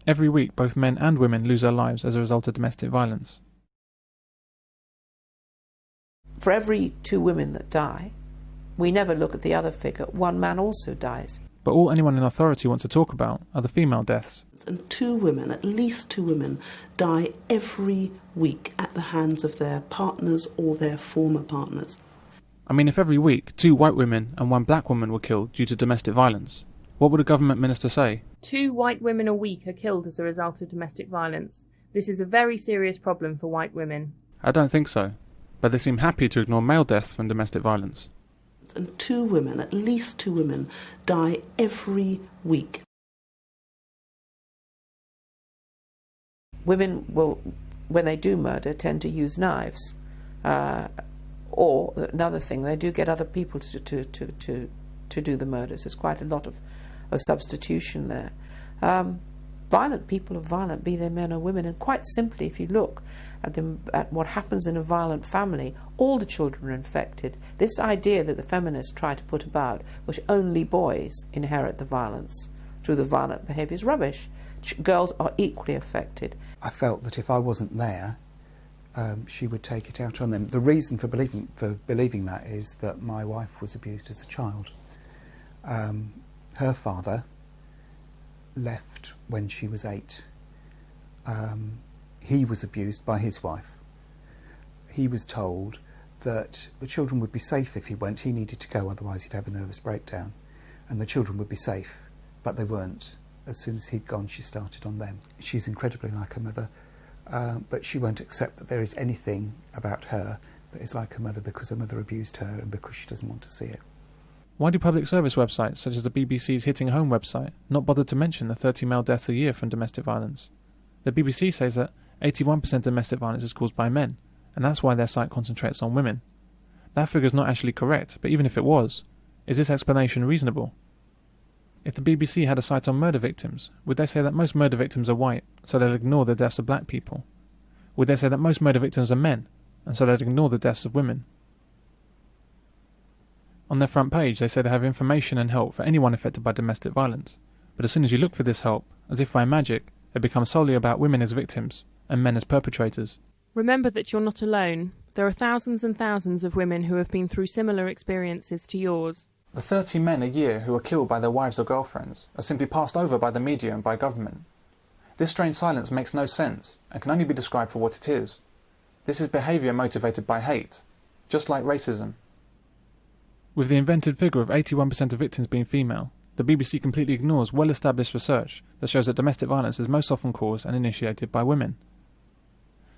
Every week, both men and women lose their lives as a result of domestic violence. For every 2 women that die, we never look at the other figure. 1 man also dies. But all anyone in authority wants to talk about are the female deaths. And 2 women, at least 2 women, die every week at the hands of their partners or their former partners. I mean, if every week 2 white women and 1 black woman were killed due to domestic violence, what would a government minister say? 2 white women a week are killed as a result of domestic violence. This is a very serious problem for white women. I don't think so, but they seem happy to ignore male deaths from domestic violence. And 2 women, at least 2 women, die every week. Women will, when they do murder, tend to use knives. Or another thing, they do get other people to do the murders. There's quite a lot of substitution there. Violent people are violent, be they men or women, and quite simply, if you look at what happens in a violent family, all the children are infected. This idea that the feminists try to put about, which only boys inherit the violence through the violent behaviour, is rubbish. Girls are equally affected. I felt that if I wasn't there, she would take it out on them. The reason for believing that is that my wife was abused as a child. Her father left when she was 8. He was abused by his wife. He was told that the children would be safe if he went. He needed to go, otherwise he'd have a nervous breakdown. And the children would be safe, but they weren't. As soon as he'd gone, she started on them. She's incredibly like her mother, but she won't accept that there is anything about her that is like her mother because her mother abused her and because she doesn't want to see it. Why do public service websites, such as the BBC's Hitting Home website, not bother to mention the 30 male deaths a year from domestic violence? The BBC says that 81% of domestic violence is caused by men, and that's why their site concentrates on women. That figure is not actually correct, but even if it was, is this explanation reasonable? If the BBC had a site on murder victims, would they say that most murder victims are white, so they'll ignore the deaths of black people? Would they say that most murder victims are men, and so they'd ignore the deaths of women? On their front page, they say they have information and help for anyone affected by domestic violence, but as soon as you look for this help, as if by magic, it becomes solely about women as victims and men as perpetrators. Remember that you're not alone. There are thousands and thousands of women who have been through similar experiences to yours. The 30 men a year who are killed by their wives or girlfriends are simply passed over by the media and by government. This strange silence makes no sense and can only be described for what it is. This is behaviour motivated by hate, just like racism. With the invented figure of 81% of victims being female, the BBC completely ignores well-established research that shows that domestic violence is most often caused and initiated by women.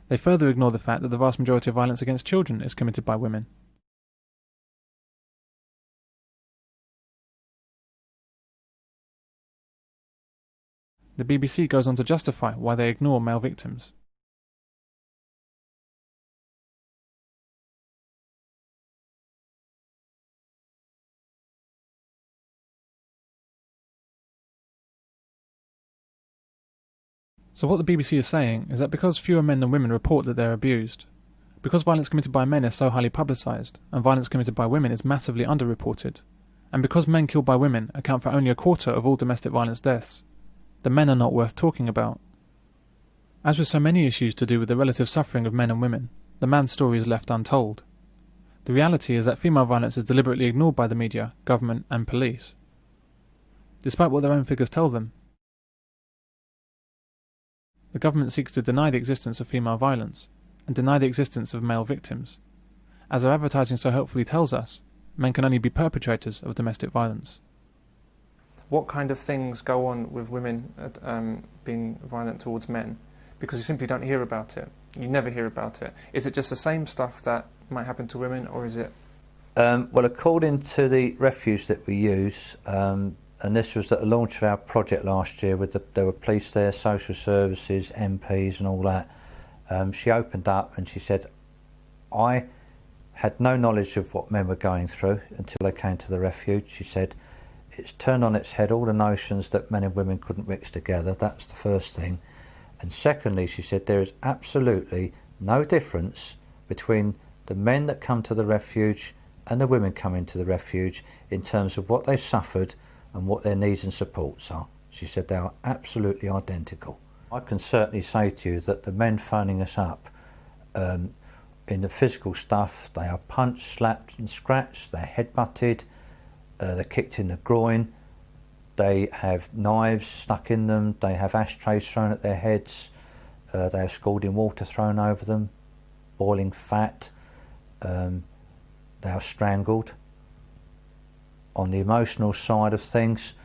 They further ignore the fact that the vast majority of violence against children is committed by women. The BBC goes on to justify why they ignore male victims. So what the BBC is saying is that because fewer men than women report that they're abused, because violence committed by men is so highly publicised, and violence committed by women is massively underreported, and because men killed by women account for only a quarter of all domestic violence deaths, the men are not worth talking about. As with so many issues to do with the relative suffering of men and women, the man's story is left untold. The reality is that female violence is deliberately ignored by the media, government and police, despite what their own figures tell them. The government seeks to deny the existence of female violence, and deny the existence of male victims. As our advertising so helpfully tells us, men can only be perpetrators of domestic violence. What kind of things go on with women being violent towards men? Because you simply don't hear about it. You never hear about it. Is it just the same stuff that might happen to women, or is it... Well, according to the refuge that we use, and this was at the launch of our project last year, there were police there, social services, MPs and all that. She opened up and she said, I had no knowledge of what men were going through until they came to the refuge. She said, it's turned on its head all the notions that men and women couldn't mix together. That's the first thing. And secondly, she said, there is absolutely no difference between the men that come to the refuge and the women coming to the refuge in terms of what they've suffered and what their needs and supports are. She said they are absolutely identical. I can certainly say to you that the men phoning us up, in the physical stuff, they are punched, slapped and scratched, they're headbutted, they're kicked in the groin, they have knives stuck in them, they have ashtrays thrown at their heads, they have scalding water thrown over them, boiling fat, they are strangled. On the emotional side of things,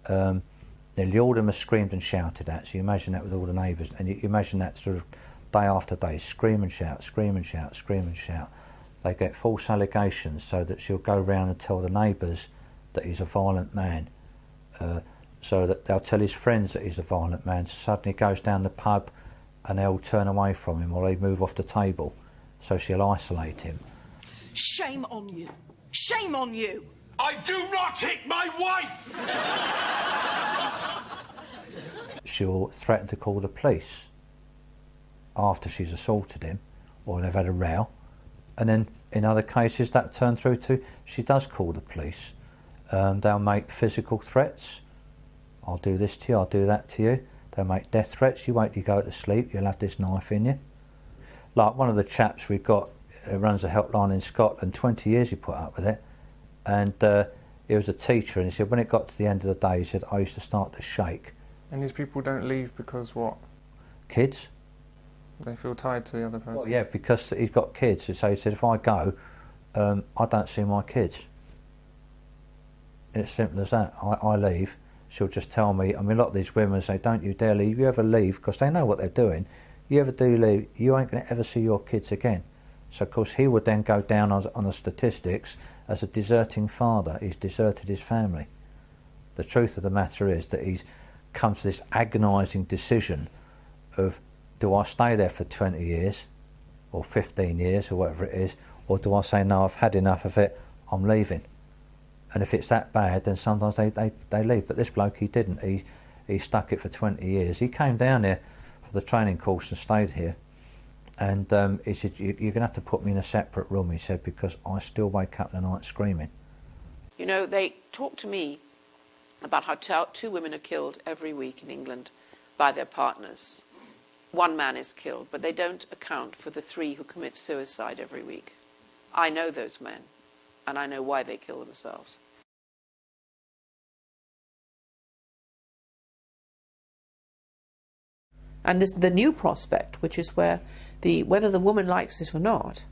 nearly all of them are screamed and shouted at, so you imagine that with all the neighbours, and you imagine that sort of day after day, scream and shout, scream and shout, scream and shout. They get false allegations so that she'll go round and tell the neighbours that he's a violent man, so that they'll tell his friends that he's a violent man, so suddenly he goes down the pub and they'll turn away from him or they move off the table, so she'll isolate him. Shame on you! Shame on you! I do not hit my wife! She'll threaten to call the police after she's assaulted him or they've had a row, and then in other cases that turn through to she does call the police. They'll make physical threats. I'll do this to you, I'll do that to you. They'll make death threats. You wait till you go to sleep, you'll have this knife in you. Like one of the chaps we've got who runs a helpline in Scotland, 20 years he put up with it, and he was a teacher, and he said when it got to the end of the day, he said, I used to start to shake. And these people don't leave because what? Kids. They feel tied to the other person? Well, yeah, because he's got kids, so he said if I go, I don't see my kids. It's simple as that. I leave, she'll just tell me. I mean, a lot of these women say, don't you dare leave, you ever leave, because they know what they're doing. You ever do leave, you ain't going to ever see your kids again. So, of course, he would then go down on the statistics as a deserting father. He's deserted his family. The truth of the matter is that he's come to this agonising decision of, do I stay there for 20 years or 15 years or whatever it is, or do I say, no, I've had enough of it, I'm leaving. And if it's that bad, then sometimes they leave. But this bloke, he didn't. He stuck it for 20 years. He came down here for the training course and stayed here. And he said, you're going to have to put me in a separate room, he said, because I still wake up in the night screaming. You know, they talk to me about how two women are killed every week in England by their partners. One man is killed, but they don't account for the 3 who commit suicide every week. I know those men, and I know why they kill themselves. And this, the new prospect, which is where whether the woman likes it or not,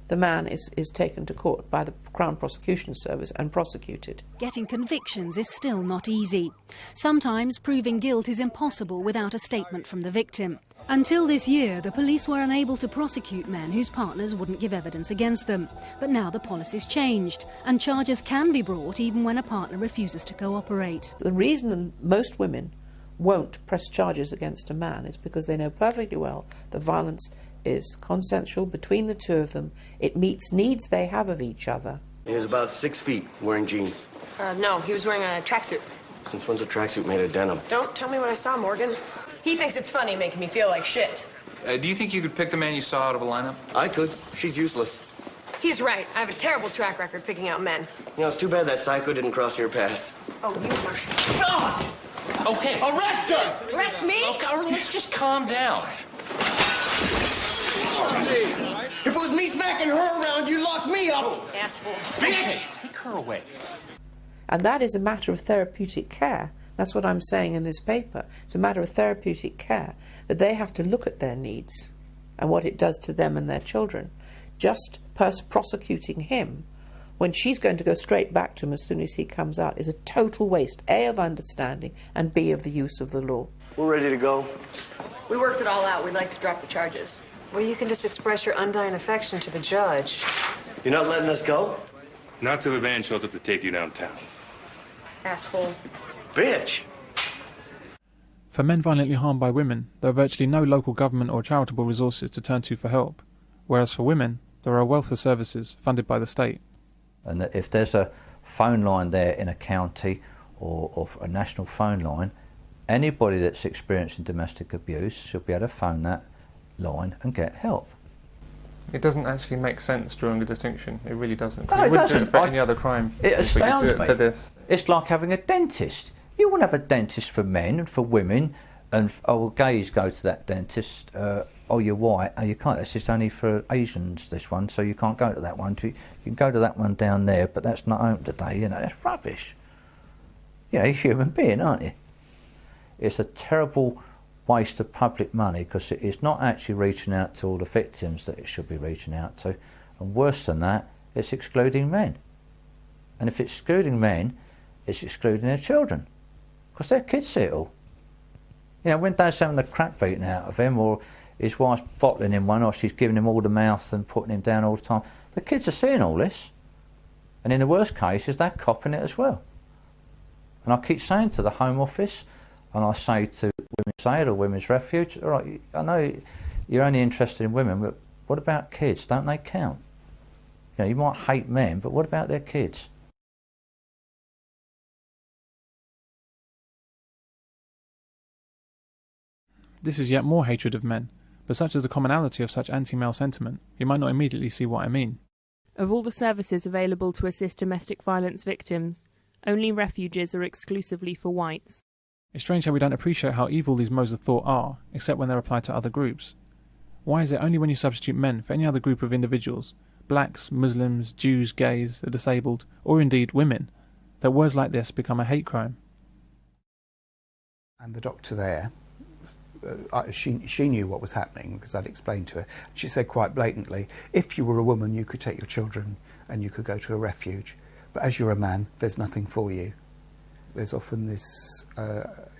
the man is taken to court by the Crown Prosecution Service and prosecuted. Getting convictions is still not easy. Sometimes proving guilt is impossible without a statement from the victim. Until this year, the police were unable to prosecute men whose partners wouldn't give evidence against them. But now the policy's changed, and charges can be brought even when a partner refuses to cooperate. The reason most women won't press charges against a man is because they know perfectly well the violence is consensual between the two of them. It meets needs they have of each other. He was about 6 feet, wearing jeans. No, he was wearing a tracksuit. Since when's a tracksuit made of denim? Don't tell me what I saw, Morgan. He thinks it's funny making me feel like shit. Do you think you could pick the man you saw out of a lineup? I could. She's useless. He's right. I have a terrible track record picking out men. You know, it's too bad that psycho didn't cross your path. Oh, you are... Okay. Arrest her! Arrest me? Okay, let's just calm down. If it was me smacking her around, you'd lock me up! Asshole. Bitch! Take her away. And that is a matter of therapeutic care. That's what I'm saying in this paper. It's a matter of therapeutic care, that they have to look at their needs and what it does to them and their children. Just prosecuting him when she's going to go straight back to him as soon as he comes out is a total waste, A, of understanding, and B, of the use of the law. We're ready to go. We worked it all out. We'd like to drop the charges. Well, you can just express your undying affection to the judge. You're not letting us go? Not till the van shows up to take you downtown. Asshole. Bitch! For men violently harmed by women, there are virtually no local government or charitable resources to turn to for help, whereas for women, there are a wealth of services funded by the state. And that if there's a phone line there in a county or a national phone line, anybody that's experiencing domestic abuse should be able to phone that line and get help. It doesn't actually make sense drawing a distinction. It really doesn't. No, it doesn't. Do it for any other crime. It astounds me. For this. It's like having a dentist. You want to have a dentist for men and for women, and gays go to that dentist. You're white. Oh, you can't. That's just only for Asians. This one, so you can't go to that one. You can go to that one down there, but that's not open today. You know, that's rubbish. You're a human being, aren't you? It's a terrible waste of public money because it's not actually reaching out to all the victims that it should be reaching out to, and worse than that, it's excluding men. And if it's excluding men, it's excluding their children because their kids see it all. You know, when Dad's having the crap beaten out of him, or his wife's bottling him one, or she's giving him all the mouth and putting him down all the time, the kids are seeing all this. And in the worst cases, they're copping it as well. And I keep saying to the Home Office, and I say to Women's Aid or Women's Refuge, all right, I know you're only interested in women, but what about kids? Don't they count? You know, you might hate men, but what about their kids? This is yet more hatred of men, but such is the commonality of such anti-male sentiment, you might not immediately see what I mean. Of all the services available to assist domestic violence victims, only refuges are exclusively for whites. It's strange how we don't appreciate how evil these modes of thought are, except when they're applied to other groups. Why is it only when you substitute men for any other group of individuals, blacks, Muslims, Jews, gays, the disabled, or indeed women, that words like this become a hate crime? And the doctor there, she knew what was happening because I'd explained to her. She said quite blatantly, if you were a woman you could take your children and you could go to a refuge, but as you're a man there's nothing for you. There's often this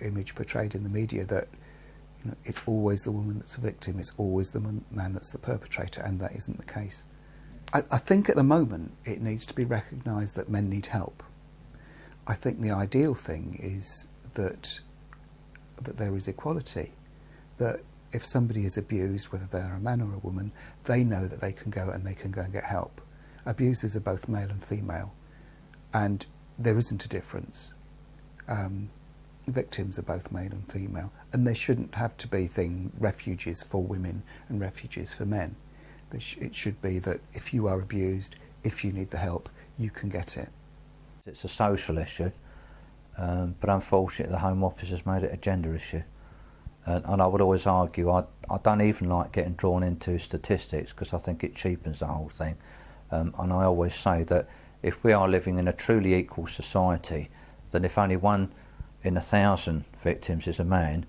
image portrayed in the media that, you know, it's always the woman that's a victim, it's always the man that's the perpetrator, and that isn't the case. I think at the moment it needs to be recognised that men need help. I think the ideal thing is that there is equality, that if somebody is abused, whether they're a man or a woman, they know that they can go and get help. Abusers are both male and female, and there isn't a difference. Victims are both male and female, and there shouldn't have to be refuges for women and refuges for men. It should be that if you are abused, if you need the help, you can get it. It's a social issue, but unfortunately the Home Office has made it a gender issue. And I would always argue, I don't even like getting drawn into statistics because I think it cheapens the whole thing. And I always say that if we are living in a truly equal society, then if only 1 in 1,000 victims is a man,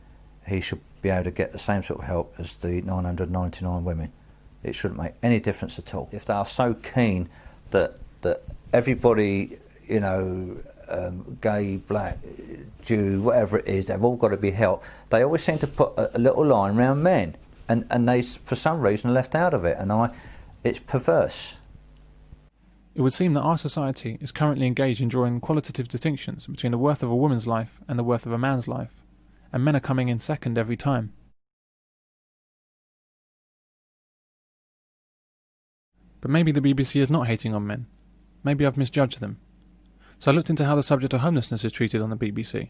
he should be able to get the same sort of help as the 999 women. It shouldn't make any difference at all. If they are so keen that everybody, you know, gay, black, Jew, whatever it is, they've all got to be helped, they always seem to put a little line around men, and they, for some reason, are left out of it, and it's perverse. It would seem that our society is currently engaged in drawing qualitative distinctions between the worth of a woman's life and the worth of a man's life, and men are coming in second every time. But maybe the BBC is not hating on men. Maybe I've misjudged them. So I looked into how the subject of homelessness is treated on the BBC.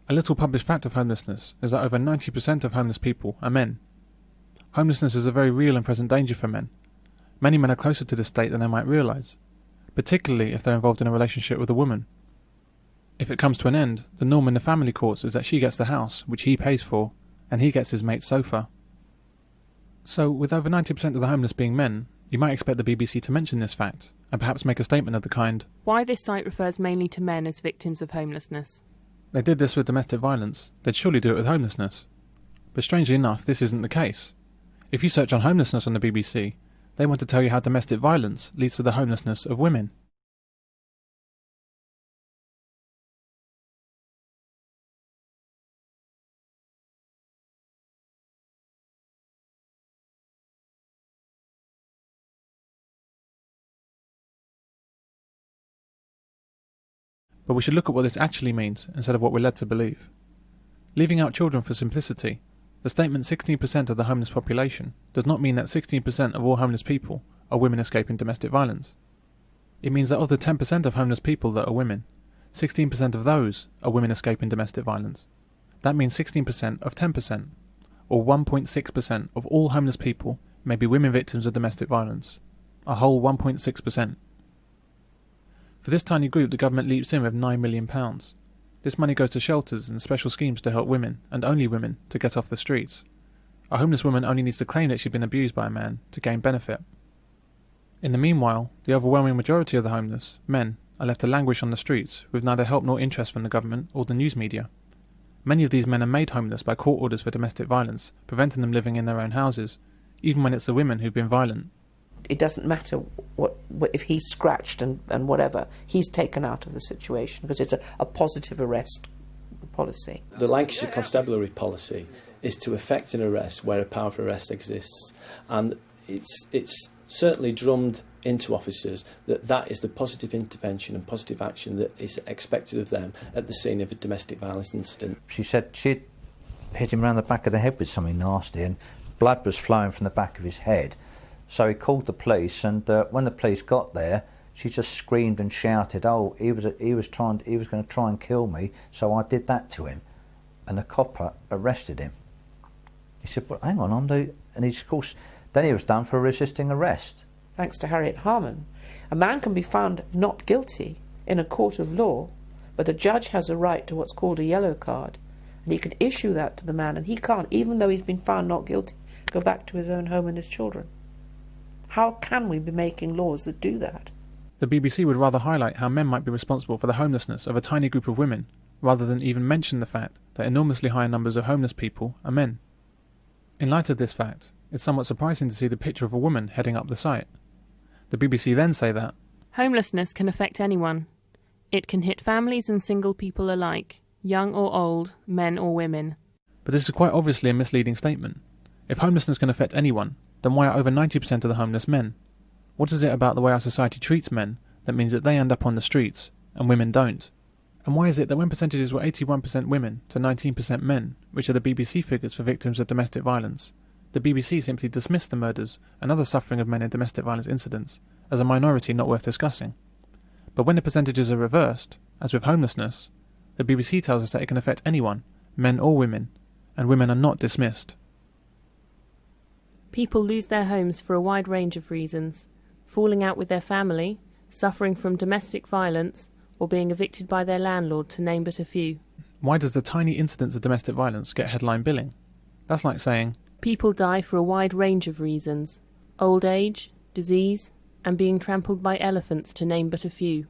A little published fact of homelessness is that over 90% of homeless people are men. Homelessness is a very real and present danger for men. Many men are closer to this state than they might realise, particularly if they're involved in a relationship with a woman. If it comes to an end, the norm in the family courts is that she gets the house, which he pays for, and he gets his mate's sofa. So, with over 90% of the homeless being men, you might expect the BBC to mention this fact, and perhaps make a statement of the kind, why this site refers mainly to men as victims of homelessness. They did this with domestic violence, they'd surely do it with homelessness. But strangely enough, this isn't the case. If you search on homelessness on the BBC, they want to tell you how domestic violence leads to the homelessness of women. But we should look at what this actually means instead of what we're led to believe. Leaving out children for simplicity, the statement 16% of the homeless population does not mean that 16% of all homeless people are women escaping domestic violence. It means that of the 10% of homeless people that are women, 16% of those are women escaping domestic violence. That means 16% of 10%, or 1.6% of all homeless people may be women victims of domestic violence. A whole 1.6%. For this tiny group, the government leaps in with £9 million. This money goes to shelters and special schemes to help women, and only women, to get off the streets. A homeless woman only needs to claim that she's been abused by a man to gain benefit. In the meanwhile, the overwhelming majority of the homeless, men, are left to languish on the streets with neither help nor interest from the government or the news media. Many of these men are made homeless by court orders for domestic violence, preventing them living in their own houses, even when it's the women who've been violent. It doesn't matter what if he's scratched and whatever, he's taken out of the situation because it's a positive arrest policy. The Lancashire Constabulary policy is to effect an arrest where a power of arrest exists, and it's certainly drummed into officers that is the positive intervention and positive action that is expected of them at the scene of a domestic violence incident. She said she'd hit him around the back of the head with something nasty and blood was flowing from the back of his head. So he called the police, and when the police got there, she just screamed and shouted, "Oh, he was going to try and kill me, so I did that to him." And the copper arrested him. He said, "Well, hang on, and he's, of course, then he was done for resisting arrest." Thanks to Harriet Harman, a man can be found not guilty in a court of law, but a judge has a right to what's called a yellow card, and he can issue that to the man, and he can't, even though he's been found not guilty, go back to his own home and his children. How can we be making laws that do that? The BBC would rather highlight how men might be responsible for the homelessness of a tiny group of women, rather than even mention the fact that enormously higher numbers of homeless people are men. In light of this fact, it's somewhat surprising to see the picture of a woman heading up the site. The BBC then say that homelessness can affect anyone. It can hit families and single people alike, young or old, men or women. But this is quite obviously a misleading statement. If homelessness can affect anyone, then why are over 90% of the homeless men? What is it about the way our society treats men that means that they end up on the streets and women don't? And why is it that when percentages were 81% women to 19% men, which are the BBC figures for victims of domestic violence, the BBC simply dismissed the murders and other suffering of men in domestic violence incidents as a minority not worth discussing? But when the percentages are reversed, as with homelessness, the BBC tells us that it can affect anyone, men or women, and women are not dismissed. People lose their homes for a wide range of reasons: falling out with their family, suffering from domestic violence, or being evicted by their landlord, to name but a few. Why does the tiny incidence of domestic violence get headline billing? That's like saying, people die for a wide range of reasons: old age, disease, and being trampled by elephants, to name but a few.